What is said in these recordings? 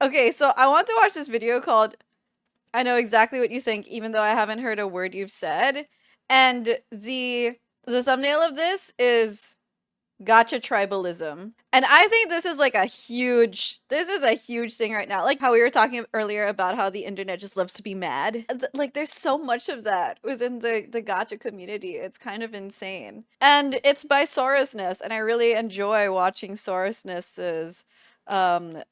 Okay, so I want to watch this video called I Know Exactly What You Think, even though I haven't heard a word you've said. And the thumbnail of this is Gacha Tribalism. And I think this is like a huge thing right now. Like how we were talking earlier about how the internet just loves to be mad. Like there's so much of that within the gacha community. It's kind of insane. And it's by Sorosness, and I really enjoy watching Sorosness's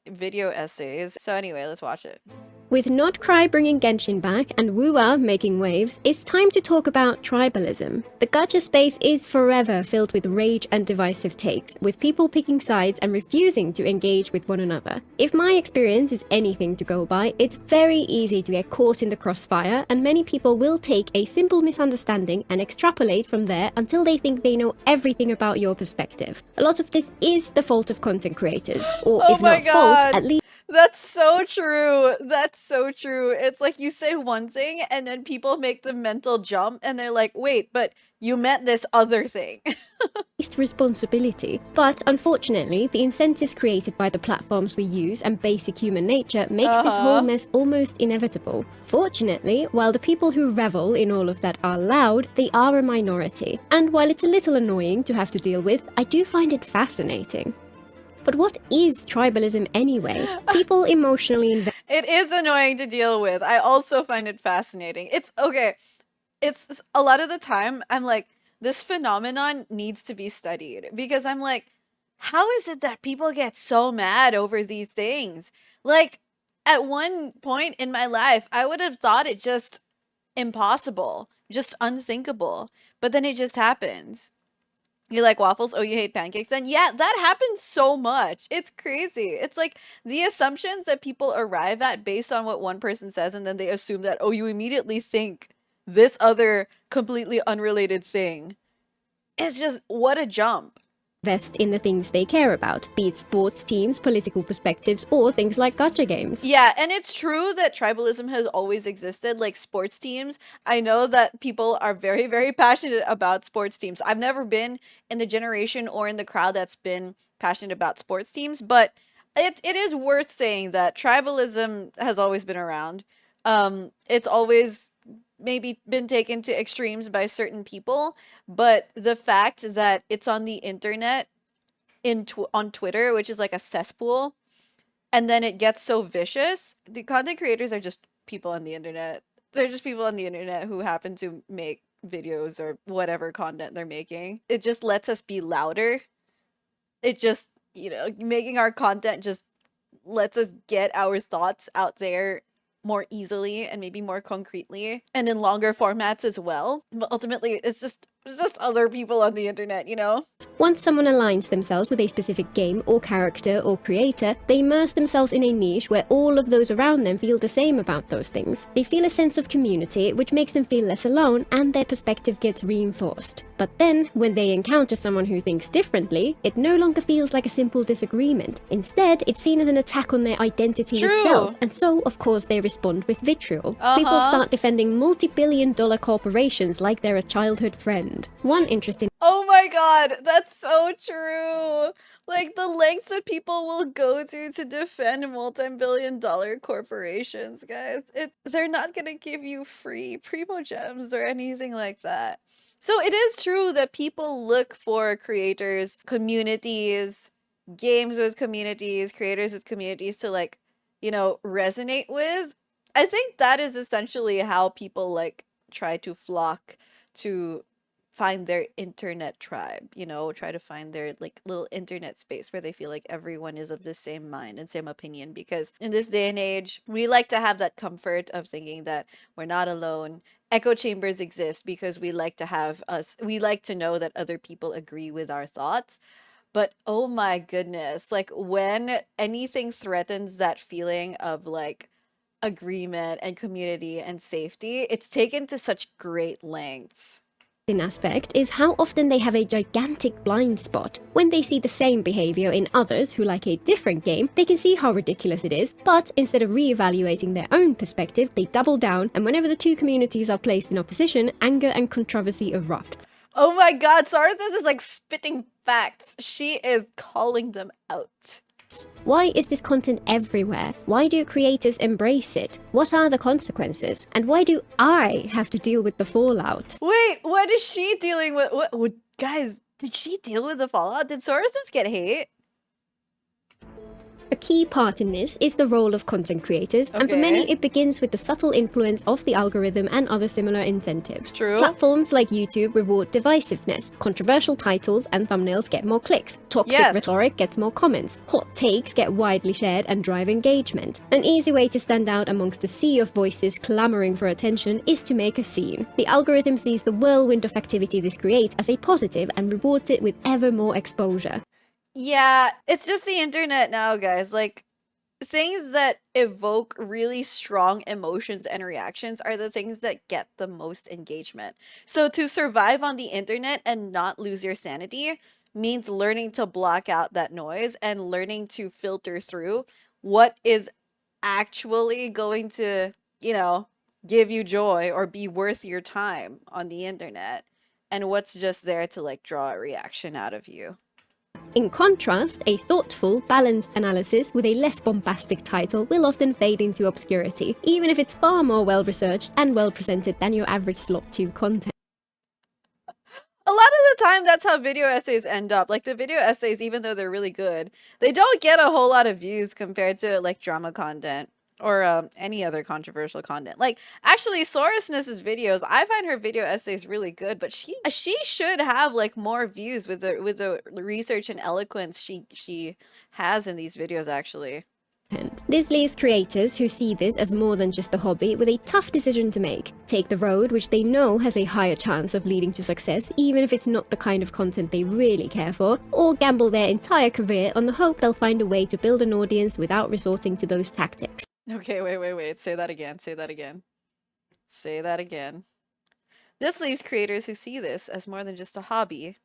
video essays. So anyway, let's watch it. With Notcry bringing Genshin back and Wuwa making waves, it's time to talk about tribalism. The gacha space is forever filled with rage and divisive takes, with people picking sides and refusing to engage with one another. If my experience is anything to go by, it's very easy to get caught in the crossfire, and many people will take a simple misunderstanding and extrapolate from there until they think they know everything about your perspective. A lot of this is the fault of content creators, or if not fault, at least that's so true. That's so true. It's like you say one thing and then people make the mental jump and they're like, wait, but you meant this other thing. responsibility. But unfortunately, the incentives created by the platforms we use and basic human nature makes this whole mess almost inevitable. Fortunately, while the people who revel in all of that are loud, they are a minority. And while it's a little annoying to have to deal with, I do find it fascinating. But what is tribalism anyway? People emotionally invest. It is annoying to deal with. I also find it fascinating. It's okay. It's a lot of the time I'm like, this phenomenon needs to be studied because I'm like, how is it that people get so mad over these things? Like at one point in my life, I would have thought it just impossible, just unthinkable, but then it just happens. You like waffles? Oh, you hate pancakes? Then yeah, that happens so much. It's crazy. It's like the assumptions that people arrive at based on what one person says, and then they assume that, oh, you immediately think this other completely unrelated thing. It's just, what a jump. Invest in the things they care about, be it sports teams, political perspectives, or things like gacha games. Yeah, and it's true that tribalism has always existed, like sports teams. I know that people are very, very passionate about sports teams. I've never been in the generation or in the crowd that's been passionate about sports teams, but it is worth saying that tribalism has always been around. It's always maybe been taken to extremes by certain people, but the fact that it's on the internet on Twitter, which is like a cesspool, and then it gets so vicious. The content creators are just people on the internet. They're just people on the internet who happen to make videos or whatever content they're making. It just lets us be louder. It just, making our content just lets us get our thoughts out there more easily and maybe more concretely and in longer formats as well. But ultimately, it's just other people on the internet, Once someone aligns themselves with a specific game or character or creator, they immerse themselves in a niche where all of those around them feel the same about those things. They feel a sense of community, which makes them feel less alone, and their perspective gets reinforced. But then, when they encounter someone who thinks differently, it no longer feels like a simple disagreement. Instead, it's seen as an attack on their identity itself, and so, of course, they respond with vitriol. People start defending multi-billion-dollar corporations like they're a childhood friend. One interesting Oh my god, that's so true. Like the lengths that people will go to defend multi-billion-dollar corporations, guys. They're not gonna give you free primo gems or anything like that. So it is true that people look for creators, communities, games with communities, creators with communities to resonate with. I think that is essentially how people try to flock to find their internet tribe, try to find their little internet space where they feel like everyone is of the same mind and same opinion, because in this day and age, we like to have that comfort of thinking that we're not alone. Echo chambers exist because we like to know that other people agree with our thoughts. But oh my goodness, when anything threatens that feeling of agreement and community and safety, it's taken to such great lengths. aspect is how often they have a gigantic blind spot. When they see the same behavior in others who like a different game, they can see how ridiculous it is, but instead of re-evaluating their own perspective, they double down, and whenever the two communities are placed in opposition, anger and controversy erupt. Oh my god, Sarah is spitting facts. She is calling them out. Why is this content everywhere? Why do creators embrace it? What are the consequences? And why do I have to deal with the fallout? Wait, what is she dealing with? What guys, did she deal with the fallout? Did Sorosens get hate? A key part in this is the role of content creators, and for Okay. many it begins with the subtle influence of the algorithm and other similar incentives. True. Platforms like YouTube reward divisiveness, controversial titles and thumbnails get more clicks, toxic rhetoric gets more comments, hot takes get widely shared and drive engagement. An easy way to stand out amongst a sea of voices clamoring for attention is to make a scene. The algorithm sees the whirlwind of activity this creates as a positive and rewards it with ever more exposure. Yeah, it's just the internet now, guys. Like, things that evoke really strong emotions and reactions are the things that get the most engagement. So to survive on the internet and not lose your sanity means learning to block out that noise and learning to filter through what is actually going to, give you joy or be worth your time on the internet and what's just there to like draw a reaction out of you. In contrast, a thoughtful, balanced analysis with a less bombastic title will often fade into obscurity, even if it's far more well-researched and well-presented than your average slot 2 content. A lot of the time, that's how video essays end up. Like, the video essays, even though they're really good, they don't get a whole lot of views compared to, like, drama content or any other controversial content. Like, actually, Sorosness's videos, I find her video essays really good, but she should have, like, more views with the research and eloquence she has in these videos, actually. This leaves creators who see this as more than just a hobby with a tough decision to make. Take the road which they know has a higher chance of leading to success, even if it's not the kind of content they really care for, or gamble their entire career on the hope they'll find a way to build an audience without resorting to those tactics. Okay, wait. Say that again. Say that again. Say that again. This leaves creators who see this as more than just a hobby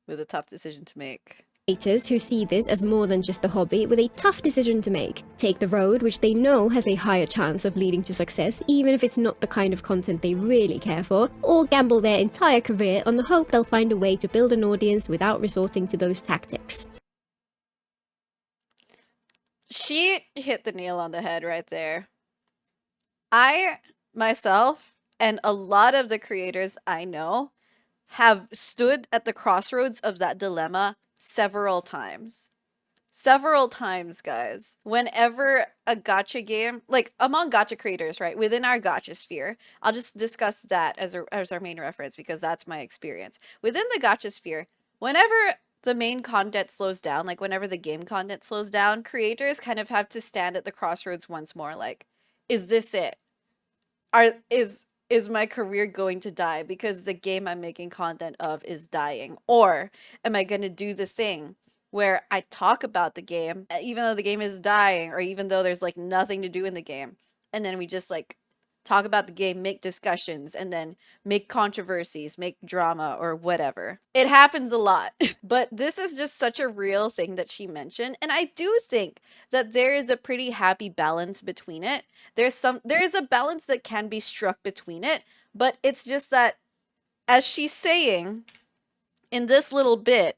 with a tough decision to make. Creators who see this as more than just a hobby with a tough decision to make. Take the road which they know has a higher chance of leading to success, even if it's not the kind of content they really care for, or gamble their entire career on the hope they'll find a way to build an audience without resorting to those tactics. She hit the nail on the head right there. I, myself, and a lot of the creators I know have stood at the crossroads of that dilemma several times. Several times, guys. Whenever a gacha game, like among gacha creators, right, within our gacha sphere, I'll just discuss that as our main reference because that's my experience. Within the gacha sphere, whenever the main content slows down, like whenever the game content slows down, creators kind of have to stand at the crossroads once more, like, is this it? Is my career going to die because the game I'm making content of is dying? Or am I going to do the thing where I talk about the game, even though the game is dying, or even though there's like nothing to do in the game, and then we just like talk about the game, make discussions, and then make controversies, make drama, or whatever. It happens a lot. But this is just such a real thing that she mentioned, and I do think that there is a pretty happy balance between it. There is a balance that can be struck between it, but it's just that as she's saying in this little bit,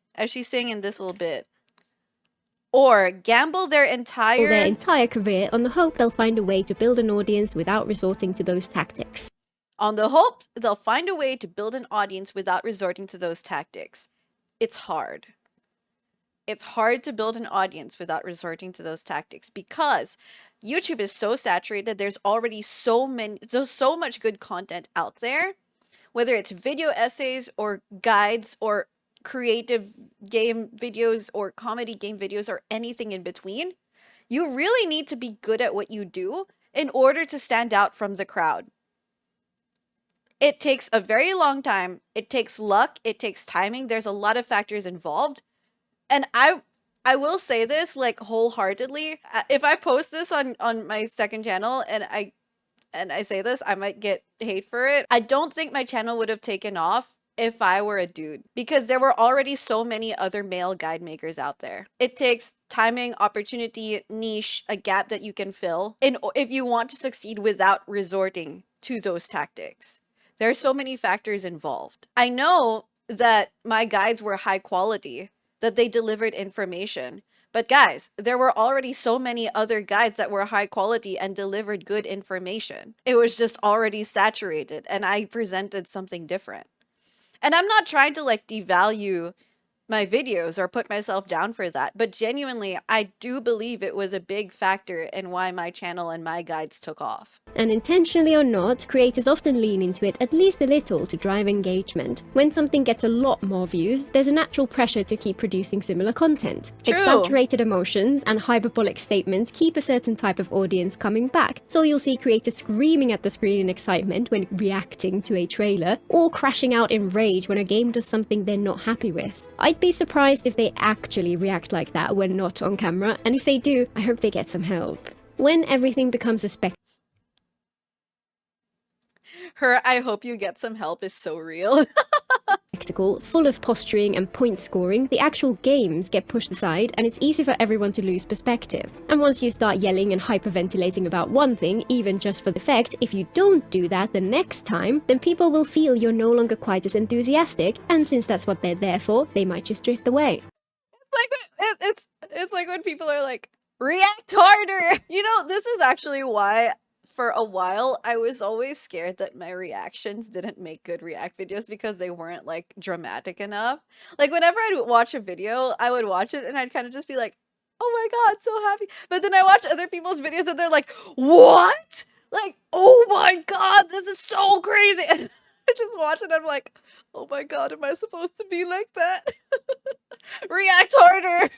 or gamble their entire career on the hope they'll find a way to build an audience without resorting to those tactics. On the hope they'll find a way to build an audience without resorting to those tactics. It's hard. It's hard to build an audience without resorting to those tactics because YouTube is so saturated. There's already so much good content out there, whether it's video essays or guides or creative game videos or comedy game videos or anything in between. You really need to be good at what you do in order to stand out from the crowd. It takes a very long time. It takes luck. It takes timing. There's a lot of factors involved. And I will say this like wholeheartedly. If I post this on my second channel and I say this, I might get hate for it. I don't think my channel would have taken off if I were a dude because there were already so many other male guide makers out there. It takes timing, opportunity, niche, a gap that you can fill if you want to succeed without resorting to those tactics. There are so many factors involved. I know that my guides were high quality, that they delivered information, But guys, there were already so many other guides that were high quality and delivered good information. It was just already saturated, and I presented something different. And I'm not trying to like devalue my videos or put myself down for that, but genuinely, I do believe it was a big factor in why my channel and my guides took off. And intentionally or not, creators often lean into it at least a little to drive engagement. When something gets a lot more views, there's a natural pressure to keep producing similar content. True. Exaggerated emotions and hyperbolic statements keep a certain type of audience coming back, so you'll see creators screaming at the screen in excitement when reacting to a trailer, or crashing out in rage when a game does something they're not happy with. I'd be surprised if they actually react like that when not on camera, and if they do, I hope they get some help. When everything becomes a Her "I hope you get some help" is so real. spectacle, full of posturing and point scoring, the actual games get pushed aside and it's easy for everyone to lose perspective. And once you start yelling and hyperventilating about one thing, even just for the effect, if you don't do that the next time, then people will feel you're no longer quite as enthusiastic, and since that's what they're there for, they might just drift away. It's like when people are like, react harder! You know, this is actually why for a while I was always scared that my reactions didn't make good react videos because they weren't like dramatic enough. Like whenever I'd watch a video, I would watch it and I'd kind of just be like, oh my god, so happy. But then I watch other people's videos and they're like, what? Like, oh my god, this is so crazy. And I just watch it and I'm like, oh my god, am I supposed to be like that? React harder!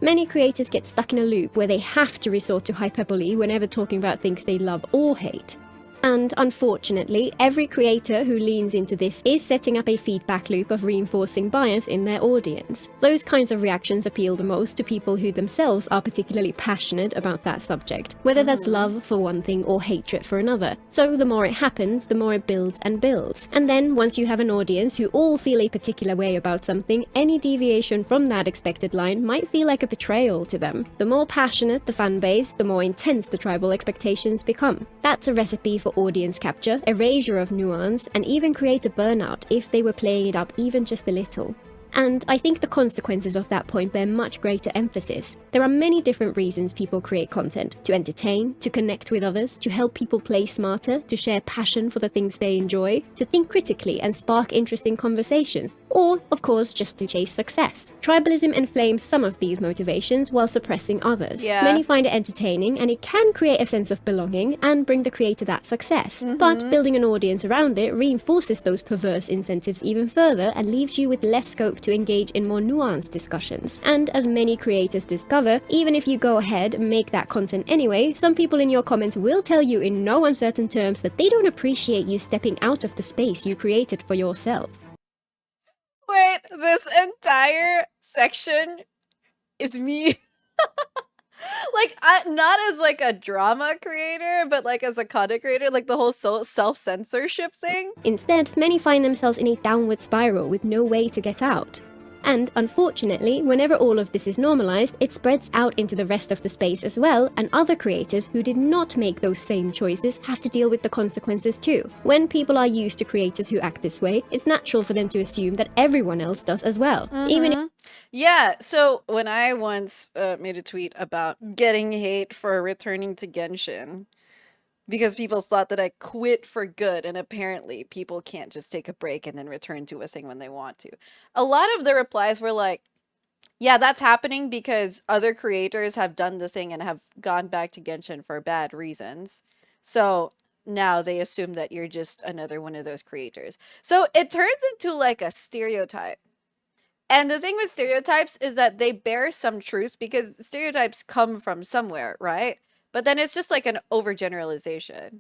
Many creators get stuck in a loop where they have to resort to hyperbole whenever talking about things they love or hate. And unfortunately, every creator who leans into this is setting up a feedback loop of reinforcing bias in their audience. Those kinds of reactions appeal the most to people who themselves are particularly passionate about that subject, whether that's love for one thing or hatred for another. So the more it happens, the more it builds and builds. And then once you have an audience who all feel a particular way about something, any deviation from that expected line might feel like a betrayal to them. The more passionate the fan base, the more intense the tribal expectations become. That's a recipe for audience capture, erasure of nuance, and even creator burnout if they were playing it up even just a little. And I think the consequences of that point bear much greater emphasis. There are many different reasons people create content: to entertain, to connect with others, to help people play smarter, to share passion for the things they enjoy, to think critically and spark interesting conversations, or, of course, just to chase success. Tribalism inflames some of these motivations while suppressing others. Yeah. Many find it entertaining, and it can create a sense of belonging and bring the creator that success. But building an audience around it reinforces those perverse incentives even further and leaves you with less scope to engage in more nuanced discussions. And as many creators discover, even if you go ahead and make that content anyway, some people in your comments will tell you in no uncertain terms that they don't appreciate you stepping out of the space you created for yourself. Wait, this entire section is me. Like, not as like a drama creator, but like as a content creator, like the whole self-censorship thing. Instead, many find themselves in a downward spiral with no way to get out. And unfortunately, whenever all of this is normalized, it spreads out into the rest of the space as well, and other creators who did not make those same choices have to deal with the consequences too. When people are used to creators who act this way, it's natural for them to assume that everyone else does as well. Even if Yeah, so when I once made a tweet about getting hate for returning to Genshin, because people thought that I quit for good, and apparently people can't just take a break and then return to a thing when they want to. A lot of the replies were like, yeah, that's happening because other creators have done the thing and have gone back to Genshin for bad reasons. So now they assume that you're just another one of those creators. So it turns into like a stereotype. And the thing with stereotypes is that they bear some truth because stereotypes come from somewhere, right? But then it's just like an overgeneralization.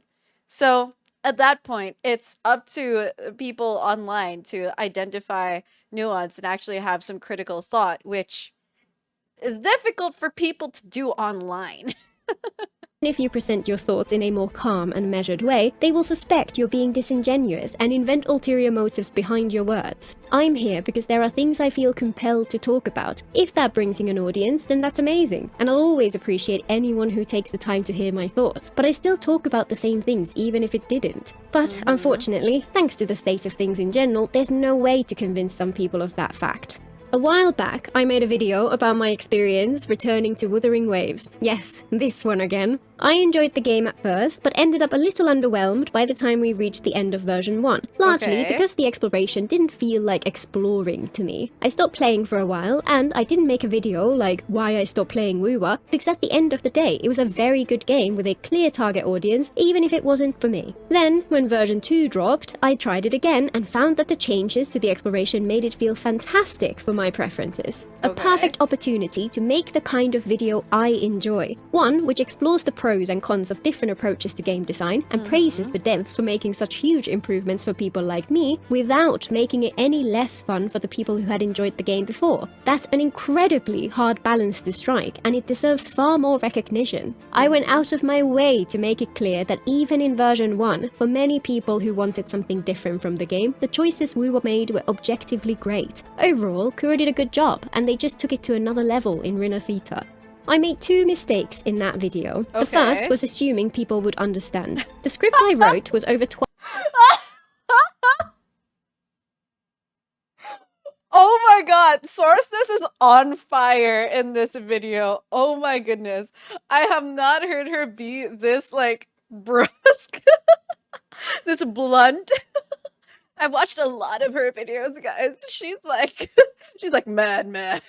So at that point, it's up to people online to identify nuance and actually have some critical thought, which is difficult for people to do online. if you present your thoughts in a more calm and measured way, they will suspect you're being disingenuous and invent ulterior motives behind your words. I'm here because there are things I feel compelled to talk about. If that brings in an audience, then that's amazing, and I'll always appreciate anyone who takes the time to hear my thoughts, but I still talk about the same things even if it didn't. But unfortunately, thanks to the state of things in general, there's no way to convince some people of that fact. A while back, I made a video about my experience returning to Wuthering Waves. Yes, this one again. I enjoyed the game at first, but ended up a little underwhelmed by the time we reached the end of version 1, largely because the exploration didn't feel like exploring to me. I stopped playing for a while, and I didn't make a video like why I stopped playing WoWA, because at the end of the day, it was a very good game with a clear target audience, even if it wasn't for me. Then, when version 2 dropped, I tried it again and found that the changes to the exploration made it feel fantastic for my preferences. A perfect opportunity to make the kind of video I enjoy. One which explores the pros and cons of different approaches to game design and praises the devs for making such huge improvements for people like me without making it any less fun for the people who had enjoyed the game before. That's an incredibly hard balance to strike, and it deserves far more recognition. I went out of my way to make it clear that even in version 1, for many people who wanted something different from the game, the choices we were made were objectively great. Overall, Kura did a good job, and they just took it to another level in Rinasita. I made 2 mistakes in that video. The first was assuming people would understand. The script I wrote was over 12. Oh my god, Sourceless is on fire in this video. Oh my goodness. I have not heard her be this, like, brusque. This blunt. I've watched a lot of her videos, guys. She's like mad.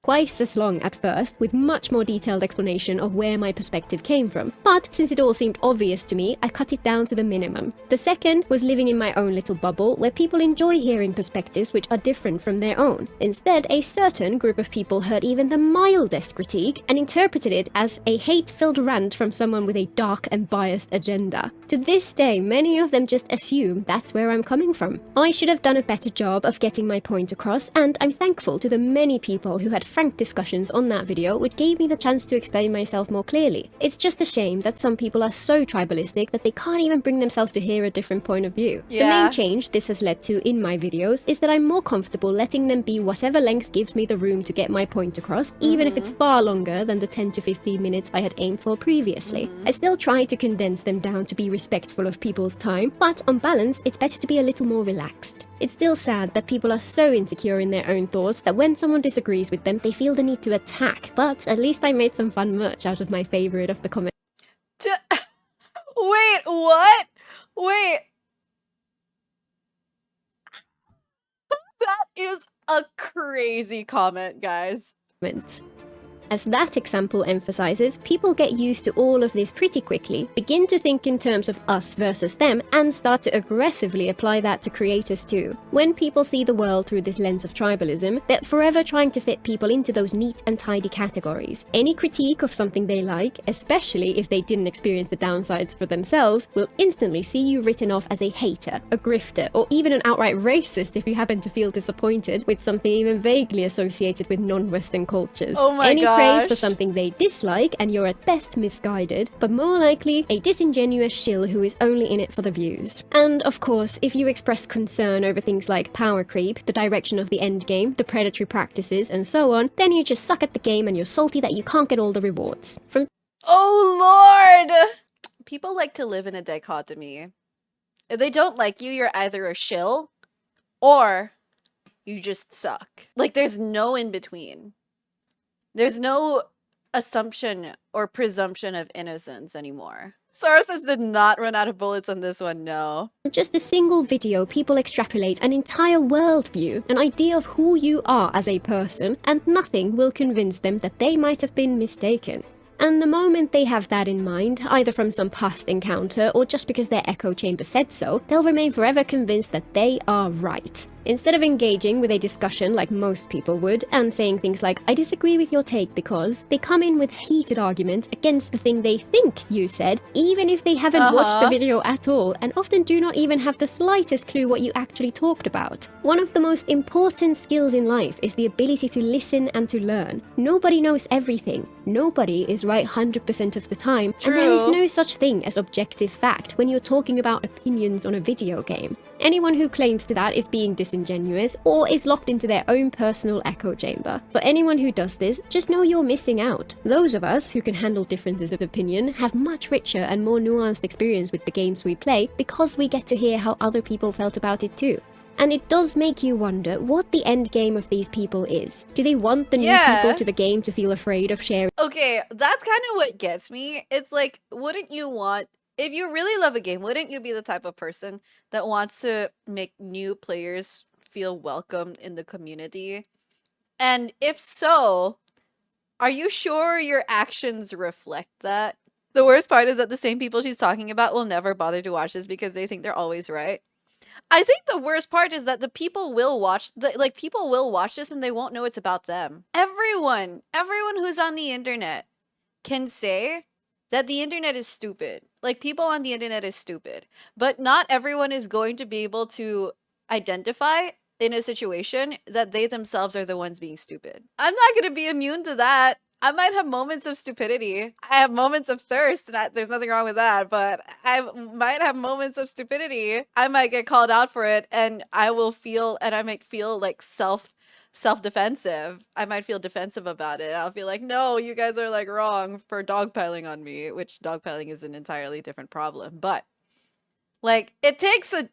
Twice as long at first, with much more detailed explanation of where my perspective came from. But since it all seemed obvious to me, I cut it down to the minimum. The second was living in my own little bubble where people enjoy hearing perspectives which are different from their own. Instead, a certain group of people heard even the mildest critique and interpreted it as a hate-filled rant from someone with a dark and biased agenda. To this day, many of them just assume that's where I'm coming from. I should have done a better job of getting my point across, and I'm thankful to the many people who had frank discussions on that video which gave me the chance to explain myself more clearly. It's just a shame that some people are so tribalistic that they can't even bring themselves to hear a different point of view. The main change this has led to in my videos is that I'm more comfortable letting them be whatever length gives me the room to get my point across, even if it's far longer than the 10 to 15 minutes I had aimed for previously. I still try to condense them down to be respectful of people's time, but on balance, it's better to be a little more relaxed. It's still sad that people are so insecure in their own thoughts that when someone disagrees with them, they feel the need to attack, but at least I made some fun merch out of my favorite of the comments. Wait, what? Wait. That is a crazy comment, guys. As that example emphasizes, people get used to all of this pretty quickly, begin to think in terms of us versus them, and start to aggressively apply that to creators too. When people see the world through this lens of tribalism, they're forever trying to fit people into those neat and tidy categories. Any critique of something they like, especially if they didn't experience the downsides for themselves, will instantly see you written off as a hater, a grifter, or even an outright racist if you happen to feel disappointed with something even vaguely associated with non-Western cultures. Oh my god. Praise for something they dislike and you're at best misguided, but more likely a disingenuous shill who is only in it for the views. And of course, if you express concern over things like power creep, the direction of the endgame, the predatory practices, and so on, then you just suck at the game and you're salty that you can't get all the rewards. Oh lord! People like to live in a dichotomy. If they don't like you, you're either a shill or you just suck. Like, there's no in between. There's no assumption or presumption of innocence anymore. Sources did not run out of bullets on this one, no. Just a single video, people extrapolate an entire worldview, an idea of who you are as a person, and nothing will convince them that they might have been mistaken. And the moment they have that in mind, either from some past encounter or just because their echo chamber said so, they'll remain forever convinced that they are right. Instead of engaging with a discussion like most people would, and saying things like, I disagree with your take because, they come in with heated arguments against the thing they think you said, even if they haven't watched the video at all, and often do not even have the slightest clue what you actually talked about. One of the most important skills in life is the ability to listen and to learn. Nobody knows everything. Nobody is right 100% of the time, and there is no such thing as objective fact when you're talking about opinions on a video game. Anyone who claims to that is being disingenuous or is locked into their own personal echo chamber. For anyone who does this, just know you're missing out. Those of us who can handle differences of opinion have much richer and more nuanced experience with the games we play because we get to hear how other people felt about it too. And it does make you wonder what the end game of these people is. Do they want the new Yeah. people to the game to feel afraid of sharing? Okay, that's kind of what gets me. It's like, wouldn't you want, if you really love a game, wouldn't you be the type of person that wants to make new players feel welcome in the community? And if so, are you sure your actions reflect that? The worst part is that the same people she's talking about will never bother to watch this because they think they're always right. I think the worst part is that the people will watch people will watch this and they won't know it's about them. Everyone who's on the internet can say that the internet is stupid. Like, people on the internet is stupid. But not everyone is going to be able to identify in a situation that they themselves are the ones being stupid. I'm not going to be immune to that. I might have moments of stupidity. I have moments of thirst, and there's nothing wrong with that, but I might have moments of stupidity. I might get called out for it, and I might feel like self-defensive. I might feel defensive about it. I'll feel like, no, you guys are like wrong for dogpiling on me, which dogpiling is an entirely different problem. But like, it takes a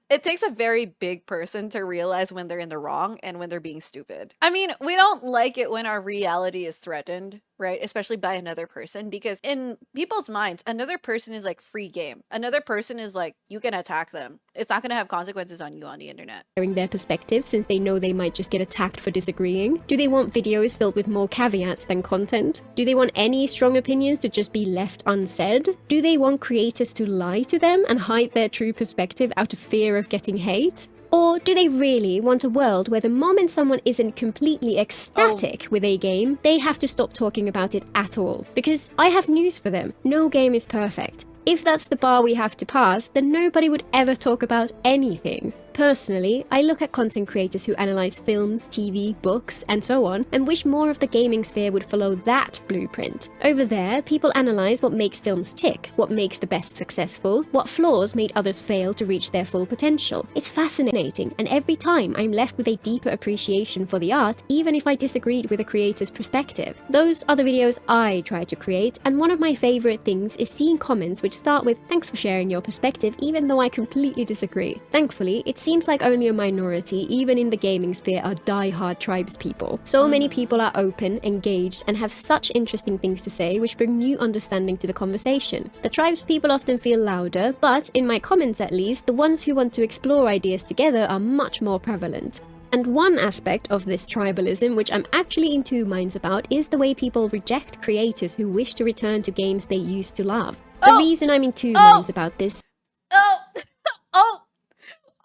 very big person to realize when they're in the wrong and when they're being stupid. I mean, we don't like it when our reality is threatened, right? Especially by another person, because in people's minds, another person is like free game. Another person is like, you can attack them. It's not going to have consequences on you on the internet. Their perspective since they know they might just get attacked for disagreeing? Do they want videos filled with more caveats than content? Do they want any strong opinions to just be left unsaid? Do they want creators to lie to them and hide their true perspective out of fear of getting hate? Or do they really want a world where the moment someone isn't completely ecstatic with a game, they have to stop talking about it at all? Because I have news for them, no game is perfect. If that's the bar we have to pass, then nobody would ever talk about anything. Personally, I look at content creators who analyze films, TV, books, and so on, and wish more of the gaming sphere would follow that blueprint. Over there, people analyze what makes films tick, what makes the best successful, what flaws made others fail to reach their full potential. It's fascinating, and every time I'm left with a deeper appreciation for the art, even if I disagreed with a creator's perspective. Those are the videos I try to create, and one of my favorite things is seeing comments which start with "thanks for sharing your perspective," even though I completely disagree. Thankfully, it's seems like only a minority, even in the gaming sphere, are die-hard tribes people. So many people are open, engaged, and have such interesting things to say which bring new understanding to the conversation. The tribes people often feel louder, but in my comments at least, the ones who want to explore ideas together are much more prevalent. And one aspect of this tribalism which I'm actually in two minds about is the way people reject creators who wish to return to games they used to love. The reason I'm in two minds about this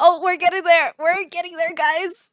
Oh, we're getting there. We're getting there, guys.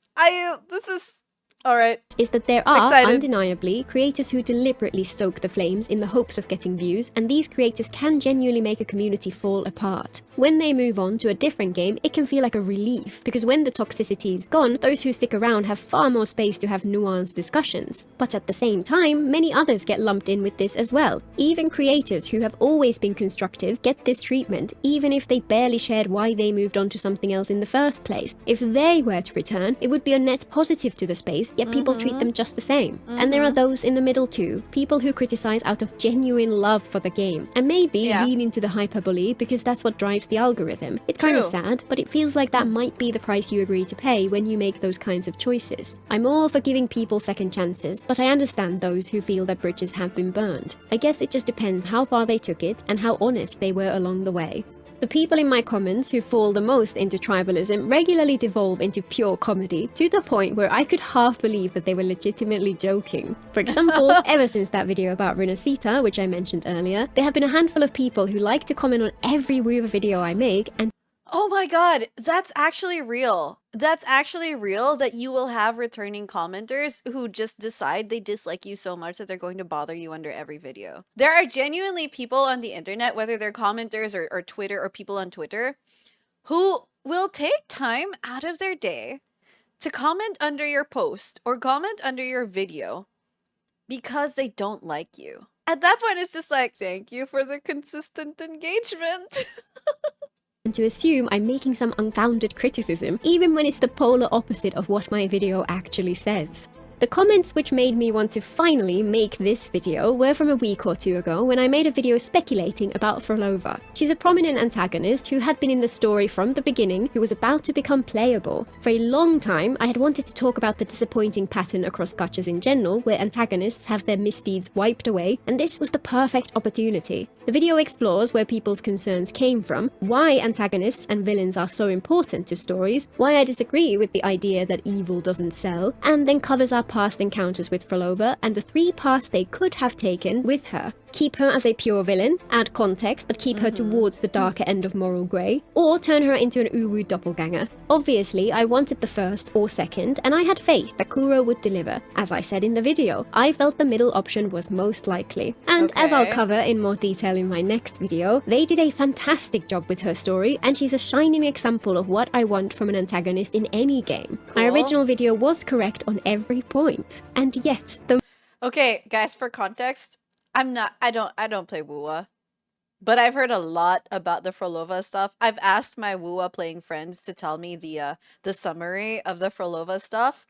This is all right. Is that there are Excited. undeniably creators who deliberately stoke the flames in the hopes of getting views, and these creators can genuinely make a community fall apart. When they move on to a different game, it can feel like a relief, because when the toxicity is gone, those who stick around have far more space to have nuanced discussions. But at the same time, many others get lumped in with this as well. Even creators who have always been constructive get this treatment, even if they barely shared why they moved on to something else in the first place. If they were to return, it would be a net positive to the space, yet people treat them just the same. And there are those in the middle too, people who criticize out of genuine love for the game, and maybe lean into the hyperbole because that's what drives the algorithm. It's kind of sad, but it feels like that might be the price you agree to pay when you make those kinds of choices. I'm all for giving people second chances, but I understand those who feel that bridges have been burned. I guess it just depends how far they took it and how honest they were along the way. The people in my comments who fall the most into tribalism regularly devolve into pure comedy, to the point where I could half believe that they were legitimately joking. For example, ever since that video about Renacita, which I mentioned earlier, there have been a handful of people who like to comment on every Weaver video I make, and oh my god, that's actually real. That's actually real, that you will have returning commenters who just decide they dislike you so much that they're going to bother you under every video. There are genuinely people on the internet, whether they're commenters or Twitter or people on Twitter, who will take time out of their day to comment under your post or comment under your video because they don't like you. At that point, it's just like, thank you for the consistent engagement. to assume I'm making some unfounded criticism, even when it's the polar opposite of what my video actually says. The comments which made me want to finally make this video were from a week or two ago when I made a video speculating about Frolova. She's a prominent antagonist who had been in the story from the beginning, who was about to become playable. For a long time, I had wanted to talk about the disappointing pattern across gachas in general, where antagonists have their misdeeds wiped away, and this was the perfect opportunity. The video explores where people's concerns came from, why antagonists and villains are so important to stories, why I disagree with the idea that evil doesn't sell, and then covers our past encounters with Frolova and the 3 paths they could have taken with her. Keep her as a pure villain, add context but keep her towards the darker end of moral grey, or turn her into an uwu doppelganger. Obviously, I wanted the first or second, and I had faith that Kuro would deliver. As I said in the video, I felt the middle option was most likely. And as I'll cover in more detail in my next video, they did a fantastic job with her story, and she's a shining example of what I want from an antagonist in any game. Cool. My original video was correct on every point, and yet the Okay, guys, for context, I don't play WoA, but I've heard a lot about the Frolova stuff. I've asked my WoA playing friends to tell me the summary of the Frolova stuff.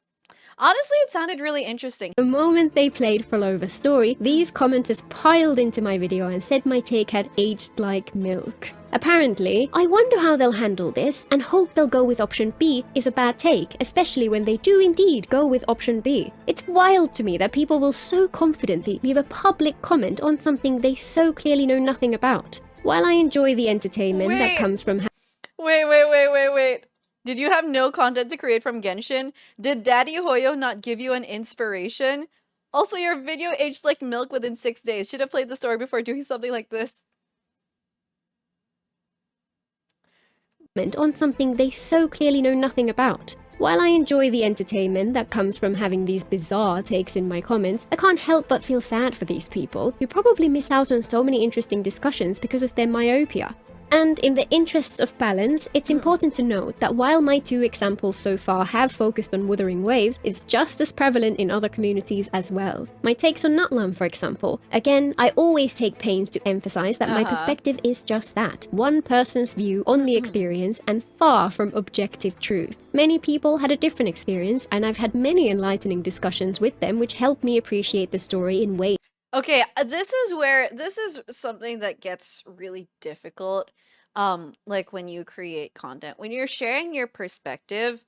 Honestly, it sounded really interesting. The moment they played Frolova's story, these commenters piled into my video and said my take had aged like milk. Apparently, I wonder how they'll handle this, and hope they'll go with option B is a bad take, especially when they do indeed go with option B. It's wild to me that people will so confidently leave a public comment on something they so clearly know nothing about. While I enjoy the entertainment that comes from Wait. Did you have no content to create from Genshin? Did Daddy Hoyo not give you an inspiration? Also, your video aged like milk within 6 days. Should have played the story before doing something like this. on something they so clearly know nothing about. While I enjoy the entertainment that comes from having these bizarre takes in my comments, I can't help but feel sad for these people, who probably miss out on so many interesting discussions because of their myopia. And in the interests of balance, it's important to note that while my 2 examples so far have focused on Wuthering waves, it's just as prevalent in other communities as well. My takes on Natlan, for example. Again, I always take pains to emphasize that my perspective is just that, one person's view on the experience and far from objective truth. Many people had a different experience, and I've had many enlightening discussions with them which helped me appreciate the story in ways. Okay, this is something that gets really difficult. Like when you create content, when you're sharing your perspective,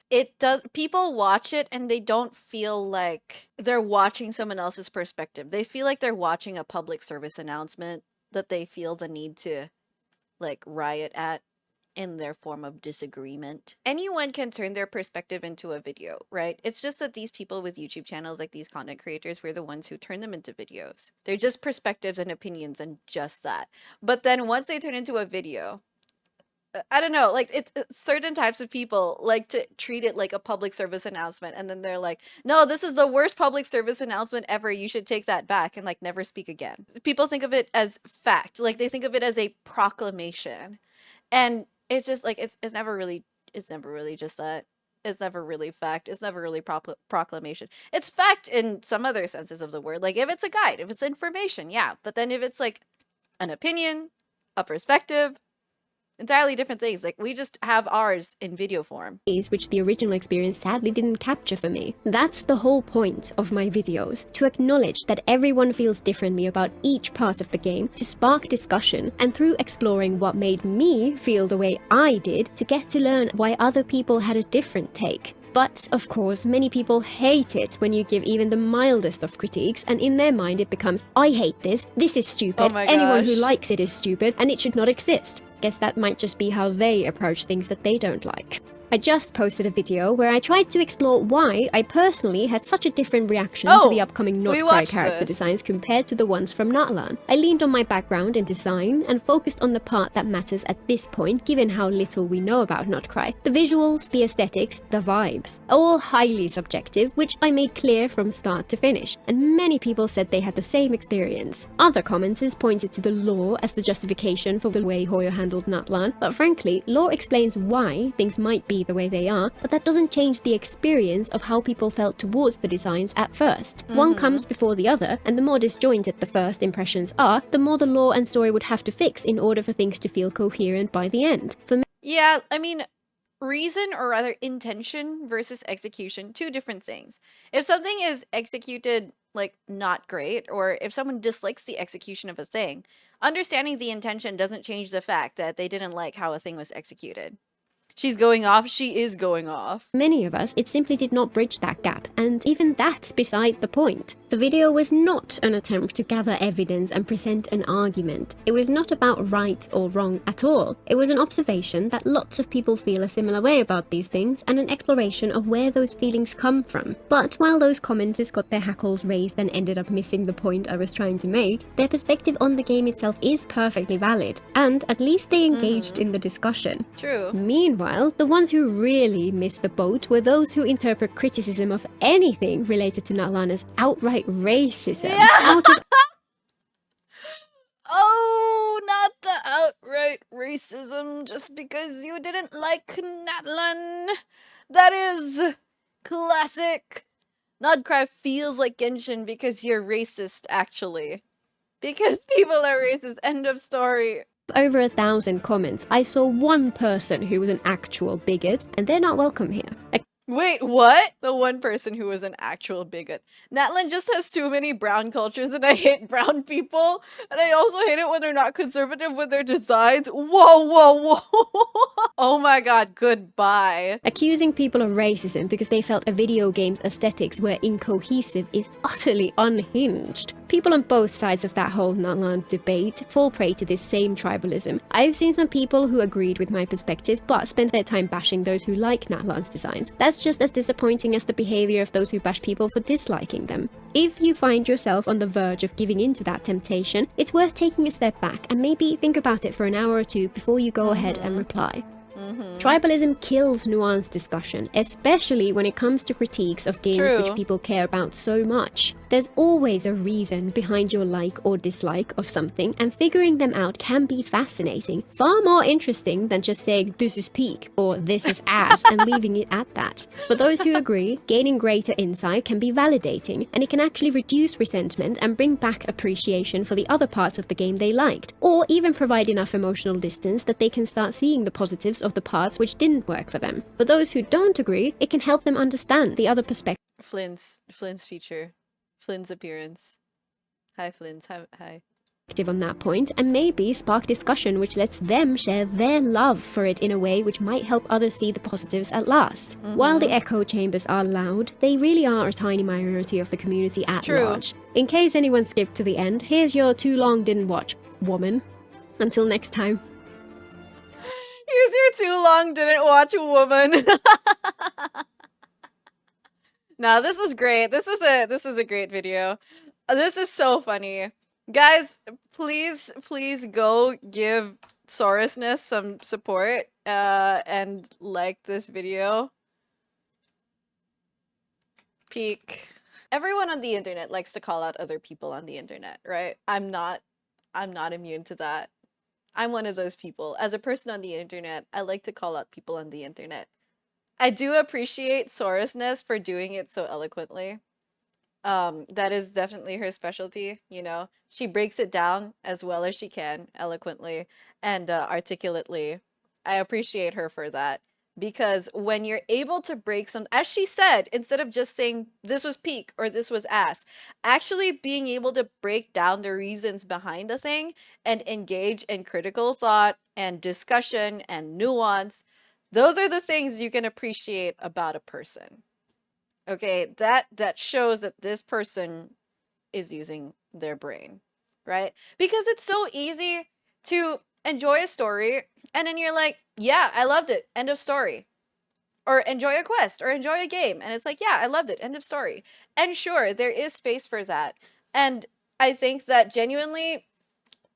people watch it and they don't feel like they're watching someone else's perspective. They feel like they're watching a public service announcement that they feel the need to like riot at in their form of disagreement. Anyone can turn their perspective into a video, right? It's just that these people with YouTube channels, like these content creators, we're the ones who turn them into videos. They're just perspectives and opinions and just that. But then once they turn into a video, I don't know, like it's certain types of people like to treat it like a public service announcement, and then they're like, no, this is the worst public service announcement ever, you should take that back, and like never speak again. People think of it as fact, like they think of it as a proclamation, and it's just like it's never really just that. It's never really fact. It's never really proclamation. It's fact in some other senses of the word, like if it's a guide, if it's information, yeah, but then if it's like an opinion, a perspective, entirely different things. Like we just have ours in video form, which the original experience sadly didn't capture for me. That's the whole point of my videos, to acknowledge that everyone feels differently about each part of the game, to spark discussion, and through exploring what made me feel the way I did, to get to learn why other people had a different take. But, of course, many people hate it when you give even the mildest of critiques, and in their mind it becomes, I hate this is stupid, anyone who likes it is stupid, and it should not exist. Guess that might just be how they approach things that they don't like. I just posted a video where I tried to explore why I personally had such a different reaction to the upcoming Not Cry character designs compared to the ones from Natlan. I leaned on my background in design and focused on the part that matters at this point given how little we know about Not Cry. The visuals, the aesthetics, the vibes. All highly subjective, which I made clear from start to finish, and many people said they had the same experience. Other commenters pointed to the lore as the justification for the way Hoyo handled Natlan, but frankly, lore explains why things might be the way they are, but that doesn't change the experience of how people felt towards the designs at first. One comes before the other, and the more disjointed the first impressions are, the more the lore and story would have to fix in order for things to feel coherent by the end. For me, yeah, I mean, reason, or rather intention versus execution, two different things. If something is executed like not great, or if someone dislikes the execution of a thing, understanding the intention doesn't change the fact that they didn't like how a thing was executed. She's going off, she is going off. Many of us, it simply did not bridge that gap, and even that's beside the point. The video was not an attempt to gather evidence and present an argument. It was not about right or wrong at all. It was an observation that lots of people feel a similar way about these things, and an exploration of where those feelings come from. But while those commenters got their hackles raised and ended up missing the point I was trying to make, their perspective on the game itself is perfectly valid, and at least they engaged in the discussion. True. Meanwhile, the ones who really missed the boat were those who interpret criticism of anything related to Natlan as outright racism. Yeah. Oh, not the outright racism just because you didn't like Natlan. That is classic. Nodcry feels like Genshin because you're racist, actually. Because people are racist, end of story. Over 1,000 comments, I saw one person who was an actual bigot, and they're not welcome here. Wait, what? The one person who was an actual bigot. Natlan just has too many brown cultures, and I hate brown people. And I also hate it when they're not conservative with their designs. Whoa, whoa, whoa. Oh my god, goodbye. Accusing people of racism because they felt a video game's aesthetics were incohesive is utterly unhinged. People on both sides of that whole Natlan debate fall prey to this same tribalism. I've seen some people who agreed with my perspective but spent their time bashing those who like Natlan's designs. That's just as disappointing as the behavior of those who bash people for disliking them. If you find yourself on the verge of giving in to that temptation, it's worth taking a step back and maybe think about it for an hour or two before you go ahead and reply. Tribalism kills nuanced discussion, especially when it comes to critiques of games which people care about so much. There's always a reason behind your like or dislike of something, and figuring them out can be fascinating. Far more interesting than just saying, this is peak, or this is ass, and leaving it at that. For those who agree, gaining greater insight can be validating, and it can actually reduce resentment and bring back appreciation for the other parts of the game they liked, or even provide enough emotional distance that they can start seeing the positives of the parts which didn't work for them. For those who don't agree, it can help them understand the other perspective. Flynn's feature. Flynn's appearance. Hi, Flynn's. Hi. On that point, and maybe spark discussion which lets them share their love for it in a way which might help others see the positives at last. While the echo chambers are loud, they really are a tiny minority of the community at large. In case anyone skipped to the end, here's your too long didn't watch, woman. Until next time. Here's your too long didn't watch, woman. Now this is great. This is a great video. This is so funny. Guys, please go give Saurusness some support and like this video. Peak. Everyone on the internet likes to call out other people on the internet, right? I'm not immune to that. I'm one of those people. As a person on the internet, I like to call out people on the internet. I do appreciate Saurusness for doing it so eloquently. That is definitely her specialty, you know. She breaks it down as well as she can, eloquently and articulately. I appreciate her for that. Because when you're able to break some, as she said, instead of just saying this was peak or this was ass, actually being able to break down the reasons behind a thing and engage in critical thought and discussion and nuance, those are the things you can appreciate about a person. Okay, that shows that this person is using their brain, right? Because it's so easy to enjoy a story and then you're like, yeah, I loved it, end of story. Or enjoy a quest or enjoy a game and it's like, yeah, I loved it, end of story. And sure, there is space for that. And I think that genuinely,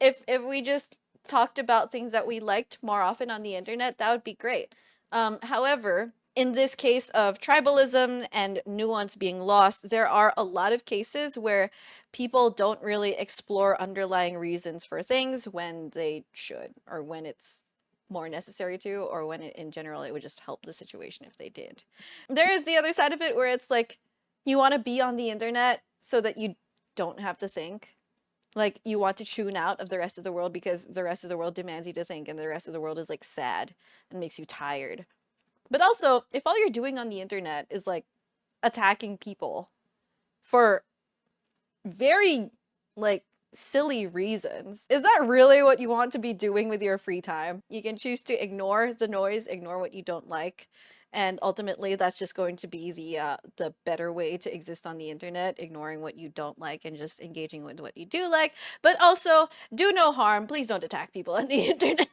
if we just talked about things that we liked more often on the internet, that would be great. However, in this case of tribalism and nuance being lost, there are a lot of cases where people don't really explore underlying reasons for things when they should, or when it's more necessary to, or when in general it would just help the situation if they did. There is the other side of it where it's like, you want to be on the internet so that you don't have to think. Like, you want to tune out of the rest of the world because the rest of the world demands you to think, and the rest of the world is like sad and makes you tired. But also, if all you're doing on the internet is like attacking people for very like silly reasons, is that really what you want to be doing with your free time? You can choose to ignore the noise, ignore what you don't like, and ultimately that's just going to be the better way to exist on the internet, ignoring what you don't like and just engaging with what you do like. But also, do no harm. Please don't attack people on the internet.